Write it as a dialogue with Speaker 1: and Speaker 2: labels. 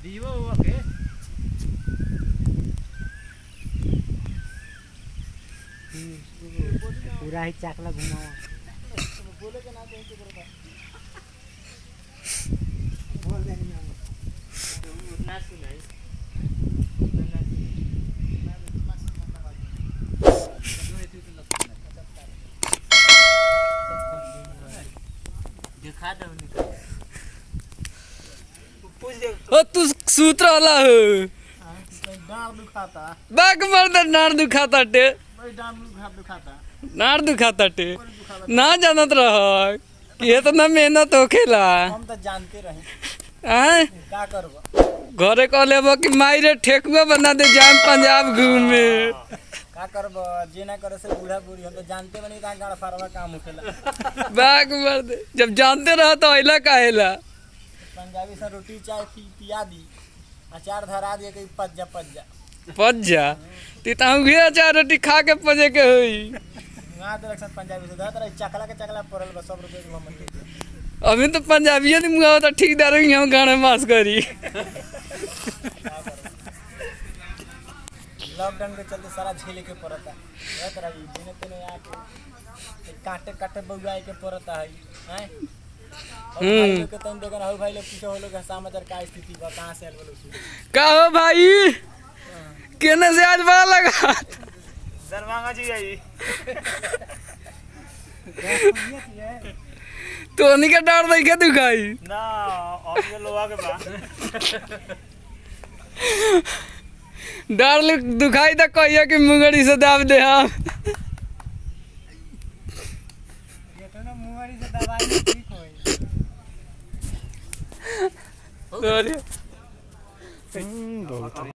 Speaker 1: दीवो ओके
Speaker 2: पूरा ही चाकला घुमाओ
Speaker 1: बोले के ना कहीं के बरका
Speaker 2: बोल देनी हम
Speaker 1: ना सुनाई दिखा दो निकल
Speaker 3: ओ तू सूत्र वाला हो
Speaker 1: डांड दुखाता
Speaker 3: बाग मर्द नार दुखाता टे
Speaker 1: भाई डांड दुखाता
Speaker 3: नार दुखाता टे ना जानत रह कि इतना मेहनत होखेला
Speaker 1: हम तो जानते रहे
Speaker 3: हैं
Speaker 1: का करब
Speaker 3: घरे कहले बा कि माई रे ठेकुआ बना दे जाम पंजाब घूमे
Speaker 1: का करब जे ना करे से बूढ़ा बूढ़ी हम तो जानते बनी का गाड़ फारवा काम होखेला
Speaker 3: बाग मर्द जब जानते रह तो अइला काहेला
Speaker 1: पंजाबी से रोटी चाय पिया दी अचार धरा दिए कि पज्जा
Speaker 3: पज्जा तिताऊ घे अचार रोटी खा के पजे के होई
Speaker 1: ना दरअसल पंजाबी से धरा चकला के चकला पड़ल बस 100 रुपए के हम दे
Speaker 3: अभी तो पंजाबिया दी मुंगा तो ठीकदार ही हम गाने मास करी
Speaker 1: लॉकडाउन के चलते सारा झेले के पड़ता है तरह दिन तेने आके काटे काटे बउआए के पड़ता है हैं के तन देखन हो भाई लोग पूछो हो लोग समाचार का स्थिति बा कहां से आल बोलो
Speaker 3: का हो भाई केने से आज बड़ा लगा
Speaker 1: दरवांगा जी आई
Speaker 3: तो नहीं का डर देखे दुखाई
Speaker 1: ना और ये लोहा के बा
Speaker 3: डर दुखाई तो कहिए कि मुंगड़ी से दाब दे हम
Speaker 1: ये तो ना मुंगड़ी से दवाई ठीक होई
Speaker 3: बहुत